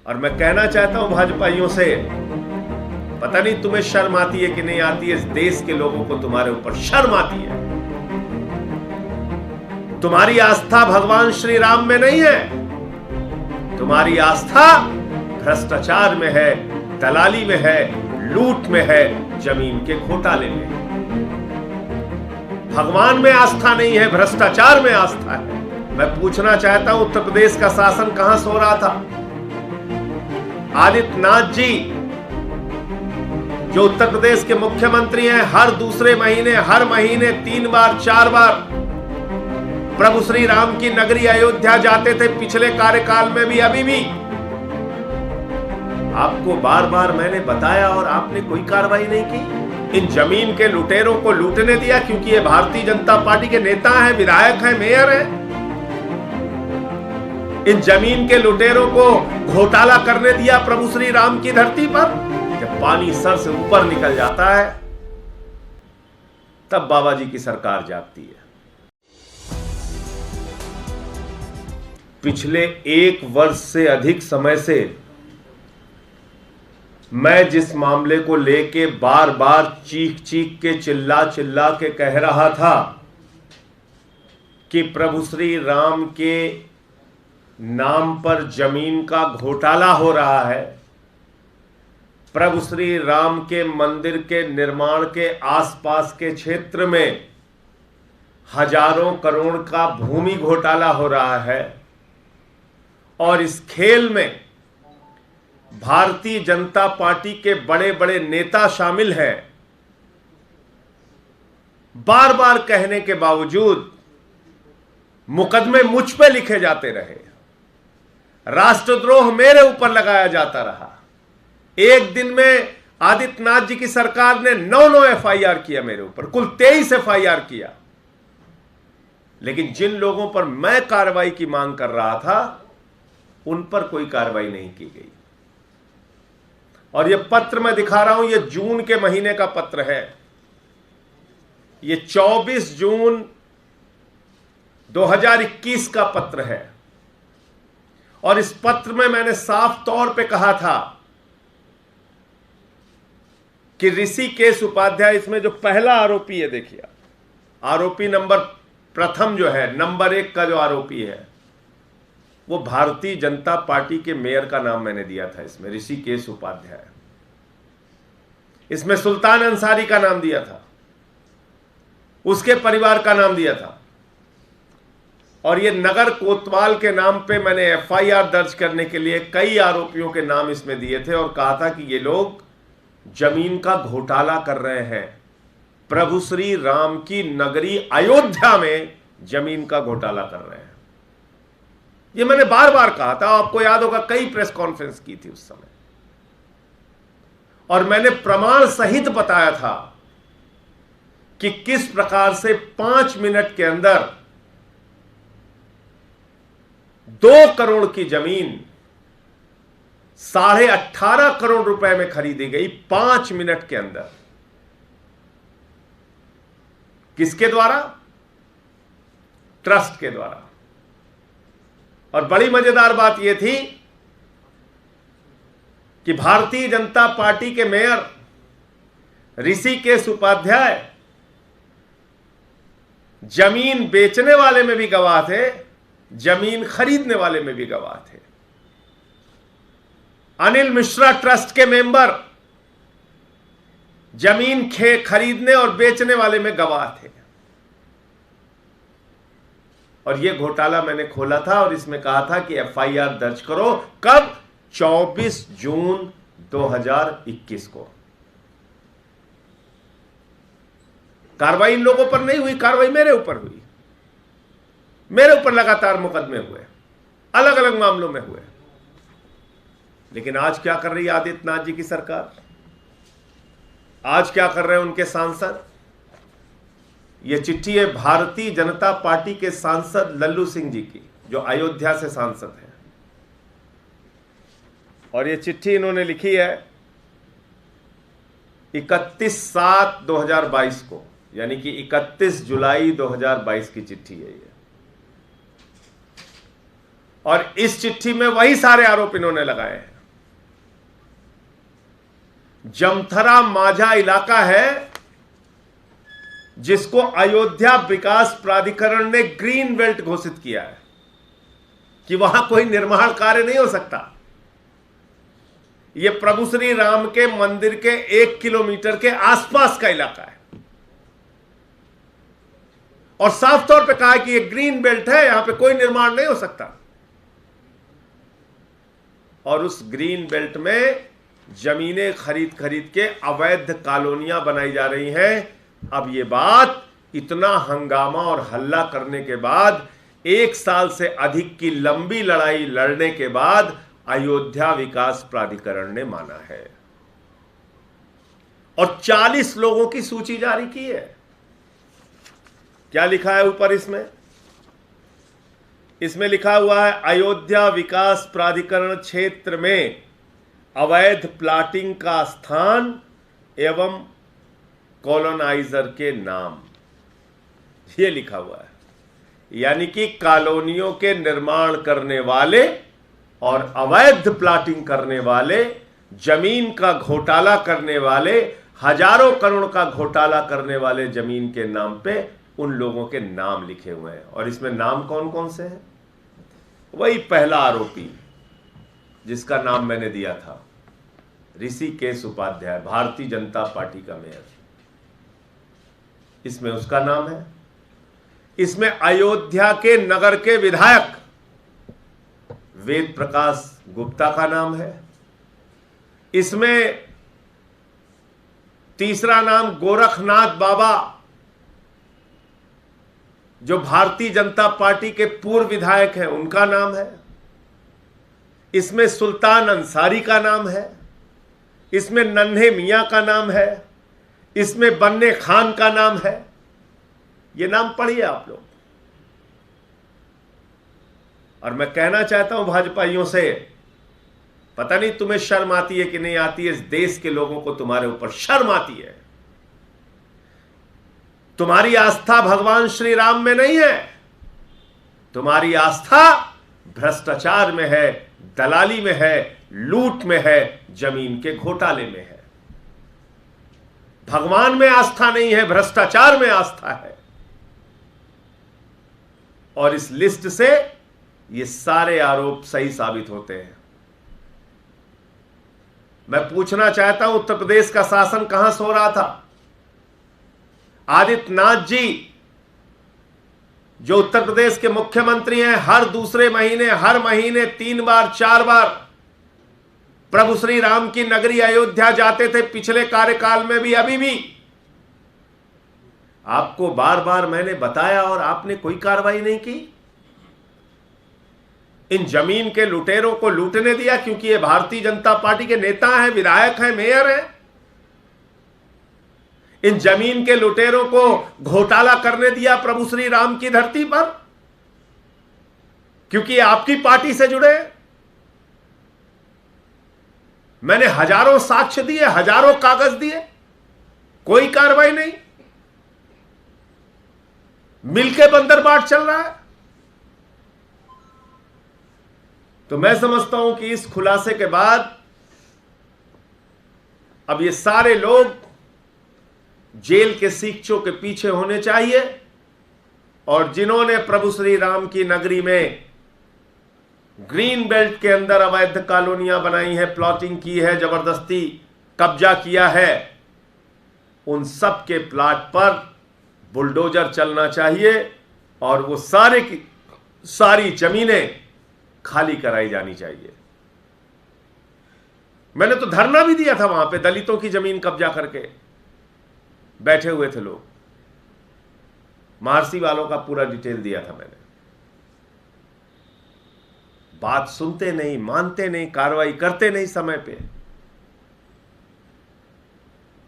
और मैं कहना चाहता हूं भाजपाइयों से, पता नहीं तुम्हें शर्म आती है कि नहीं आती है, इस देश के लोगों को तुम्हारे ऊपर शर्म आती है। तुम्हारी आस्था भगवान श्री राम में नहीं है, तुम्हारी आस्था भ्रष्टाचार में है, दलाली में है, लूट में है, जमीन के घोटाले में। भगवान में आस्था नहीं है, भ्रष्टाचार में आस्था है। मैं पूछना चाहता हूं, उत्तर प्रदेश का शासन कहां सो रहा था? आदित्यनाथ जी जो उत्तर प्रदेश के मुख्यमंत्री हैं, हर दूसरे महीने, हर महीने 3 बार 4 बार प्रभु श्री राम की नगरी अयोध्या जाते थे, पिछले कार्यकाल में भी, अभी भी। आपको बार बार मैंने बताया और आपने कोई कार्रवाई नहीं की। इन जमीन के लुटेरों को लूटने दिया, क्योंकि ये भारतीय जनता पार्टी के नेता हैं, विधायक हैं, मेयर हैं। इन जमीन के लुटेरों को घोटाला करने दिया प्रभु श्री राम की धरती पर। जब पानी सर से ऊपर निकल जाता है, तब बाबा जी की सरकार जागती है। पिछले 1 वर्ष से अधिक समय से मैं जिस मामले को लेके बार बार चीख चीख के, चिल्ला चिल्ला के कह रहा था कि प्रभु श्री राम के नाम पर जमीन का घोटाला हो रहा है, प्रभु श्री राम के मंदिर के निर्माण के आसपास के क्षेत्र में हजारों करोड़ का भूमि घोटाला हो रहा है, और इस खेल में भारतीय जनता पार्टी के बड़े बड़े नेता शामिल हैं। बार बार कहने के बावजूद मुकदमे मुझ पे लिखे जाते रहे, राष्ट्रद्रोह मेरे ऊपर लगाया जाता रहा। एक दिन में आदित्यनाथ जी की सरकार ने 9 एफआईआर किया मेरे ऊपर, कुल 23 एफआईआर किया। लेकिन जिन लोगों पर मैं कार्रवाई की मांग कर रहा था, उन पर कोई कार्रवाई नहीं की गई। और यह पत्र मैं दिखा रहा हूं, यह जून के महीने का पत्र है। यह 24 जून 2021 का पत्र है। और इस पत्र में मैंने साफ तौर पे कहा था कि ऋषिकेश उपाध्याय, इसमें जो पहला आरोपी है, देखिए आरोपी नंबर प्रथम जो है, नंबर 1 का जो आरोपी है, वो भारतीय जनता पार्टी के मेयर का नाम मैंने दिया था इसमें, ऋषिकेश उपाध्याय। इसमें सुल्तान अंसारी का नाम दिया था, उसके परिवार का नाम दिया था। और ये नगर कोतवाल के नाम पे मैंने एफआईआर दर्ज करने के लिए कई आरोपियों के नाम इसमें दिए थे, और कहा था कि ये लोग जमीन का घोटाला कर रहे हैं, प्रभु श्री राम की नगरी अयोध्या में जमीन का घोटाला कर रहे हैं। ये मैंने बार बार कहा था, आपको याद होगा, कई प्रेस कॉन्फ्रेंस की थी उस समय, और मैंने प्रमाण सहित बताया था कि किस प्रकार से 5 मिनट के अंदर 2 करोड़ की जमीन 18.5 करोड़ रुपए में खरीदी गई 5 मिनट के अंदर। किसके द्वारा? ट्रस्ट के द्वारा। और बड़ी मजेदार बात यह थी कि भारतीय जनता पार्टी के मेयर ऋषिकेश उपाध्याय जमीन बेचने वाले में भी गवाह थे, जमीन खरीदने वाले में भी गवाह थे। अनिल मिश्रा ट्रस्ट के मेंबर जमीन खरीदने और बेचने वाले में गवाह थे। और यह घोटाला मैंने खोला था और इसमें कहा था कि एफआईआर दर्ज करो। कब? 24 जून 2021 को। कार्रवाई इन लोगों पर नहीं हुई, कार्रवाई मेरे ऊपर हुई। मेरे ऊपर लगातार मुकदमे हुए, अलग अलग मामलों में हुए। लेकिन आज क्या कर रही है आदित्यनाथ जी की सरकार? आज क्या कर रहे हैं उनके सांसद? यह चिट्ठी है भारतीय जनता पार्टी के सांसद लल्लू सिंह जी की, जो अयोध्या से सांसद हैं। और यह चिट्ठी इन्होंने लिखी है 31/7/2022 को, यानी कि 31 जुलाई 2022 की चिट्ठी है ये। और इस चिट्ठी में वही सारे आरोप इन्होंने लगाए हैं। जमथरा माझा इलाका है जिसको अयोध्या विकास प्राधिकरण ने ग्रीन बेल्ट घोषित किया है कि वहां कोई निर्माण कार्य नहीं हो सकता। यह प्रभु श्री राम के मंदिर के 1 किलोमीटर के आसपास का इलाका है और साफ तौर पे कहा कि यह ग्रीन बेल्ट है, यहां पे कोई निर्माण नहीं हो सकता। और उस ग्रीन बेल्ट में जमीनें खरीद खरीद के अवैध कॉलोनियां बनाई जा रही हैं। अब ये बात इतना हंगामा और हल्ला करने के बाद, 1 साल से अधिक की लंबी लड़ाई लड़ने के बाद अयोध्या विकास प्राधिकरण ने माना है और 40 लोगों की सूची जारी की है। क्या लिखा है ऊपर इसमें लिखा हुआ है, अयोध्या विकास प्राधिकरण क्षेत्र में अवैध प्लाटिंग का स्थान एवं कॉलोनाइजर के नाम, यह लिखा हुआ है। यानी कि कॉलोनियों के निर्माण करने वाले और अवैध प्लाटिंग करने वाले, जमीन का घोटाला करने वाले, हजारों करोड़ का घोटाला करने वाले जमीन के नाम पे उन लोगों के नाम लिखे हुए हैं। और इसमें नाम कौन कौन से हैं? वही पहला आरोपी जिसका नाम मैंने दिया था, ऋषिकेश उपाध्याय, भारतीय जनता पार्टी का मेयर, इसमें उसका नाम है। इसमें अयोध्या के नगर के विधायक वेद प्रकाश गुप्ता का नाम है। इसमें तीसरा नाम गोरखनाथ बाबा, जो भारतीय जनता पार्टी के पूर्व विधायक हैं, उनका नाम है। इसमें सुल्तान अंसारी का नाम है। इसमें नन्हे मियां का नाम है। इसमें बन्ने खान का नाम है। ये नाम पढ़िए आप लोग। और मैं कहना चाहता हूं भाजपाइयों से, पता नहीं तुम्हें शर्म आती है कि नहीं आती है, इस देश के लोगों को तुम्हारे ऊपर शर्म आती है। तुम्हारी आस्था भगवान श्री राम में नहीं है, तुम्हारी आस्था भ्रष्टाचार में है, दलाली में है, लूट में है, जमीन के घोटाले में है। भगवान में आस्था नहीं है, भ्रष्टाचार में आस्था है। और इस लिस्ट से ये सारे आरोप सही साबित होते हैं। मैं पूछना चाहता हूं, उत्तर प्रदेश का शासन कहां सो रहा था? आदित्यनाथ जी जो उत्तर प्रदेश के मुख्यमंत्री हैं, हर दूसरे महीने, हर महीने 3 बार 4 बार प्रभु श्री राम की नगरी अयोध्या जाते थे, पिछले कार्यकाल में भी, अभी भी। आपको बार बार मैंने बताया और आपने कोई कार्रवाई नहीं की। इन जमीन के लुटेरों को लूटने दिया, क्योंकि ये भारतीय जनता पार्टी के नेता हैं, विधायक हैं, मेयर हैं। इन जमीन के लुटेरों को घोटाला करने दिया प्रभु श्री राम की धरती पर, क्योंकि ये आपकी पार्टी से जुड़े। मैंने हजारों साक्ष्य दिए, हजारों कागज दिए, कोई कार्रवाई नहीं। मिलके बंदरबाट चल रहा है। तो मैं समझता हूं कि इस खुलासे के बाद अब ये सारे लोग जेल के सीखचों के पीछे होने चाहिए, और जिन्होंने प्रभु श्री राम की नगरी में ग्रीन बेल्ट के अंदर अवैध कॉलोनियां बनाई हैं, प्लॉटिंग की है, जबरदस्ती कब्जा किया है, उन सब के प्लाट पर बुलडोजर चलना चाहिए और वो सारे की सारी जमीनें खाली कराई जानी चाहिए। मैंने तो धरना भी दिया था वहां पे, दलितों की जमीन कब्जा करके बैठे हुए थे लोग। महर्षि वालों का पूरा डिटेल दिया था मैंने। बात सुनते नहीं, मानते नहीं, कार्रवाई करते नहीं समय पे।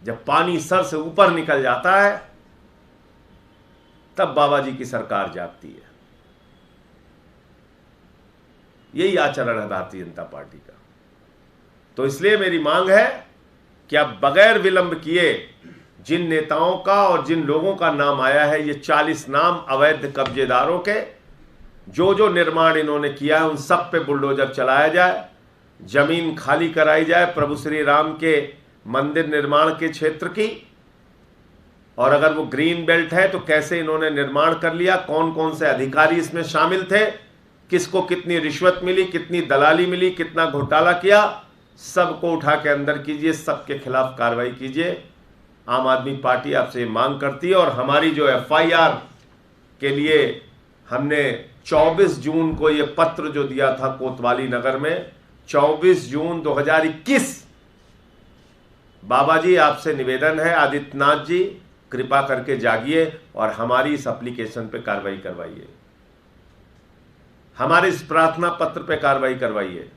जब पानी सर से ऊपर निकल जाता है तब बाबा जी की सरकार जागती है। यही आचरण है भारतीय जनता पार्टी का। तो इसलिए मेरी मांग है कि अब बगैर विलंब किए जिन नेताओं का और जिन लोगों का नाम आया है, ये 40 नाम अवैध कब्जेदारों के, जो जो निर्माण इन्होंने किया है उन सब पे बुलडोजर चलाया जाए, जमीन खाली कराई जाए, प्रभु श्री राम के मंदिर निर्माण के क्षेत्र की, और अगर वो ग्रीन बेल्ट है तो कैसे इन्होंने निर्माण कर लिया, कौन कौन से अधिकारी इसमें शामिल थे, किसको कितनी रिश्वत मिली, कितनी दलाली मिली, कितना घोटाला किया, सबको उठा के अंदर कीजिए, सबके खिलाफ कार्रवाई कीजिए। आम आदमी पार्टी आपसे मांग करती है। और हमारी जो एफआईआर के लिए हमने 24 जून को ये पत्र जो दिया था कोतवाली नगर में, 24 जून 2021, बाबा जी आपसे निवेदन है, आदित्यनाथ जी कृपा करके जागिए और हमारी इस एप्लीकेशन पे कार्रवाई करवाइए, हमारे इस प्रार्थना पत्र पे कार्रवाई करवाइए,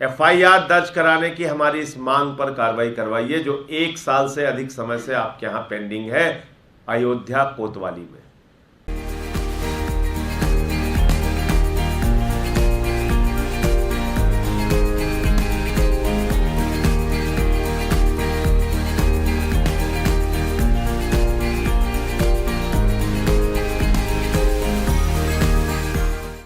एफआईआर दर्ज कराने की हमारी इस मांग पर कार्रवाई करवाइए, जो 1 साल से अधिक समय से आपके यहां पेंडिंग है अयोध्या कोतवाली में।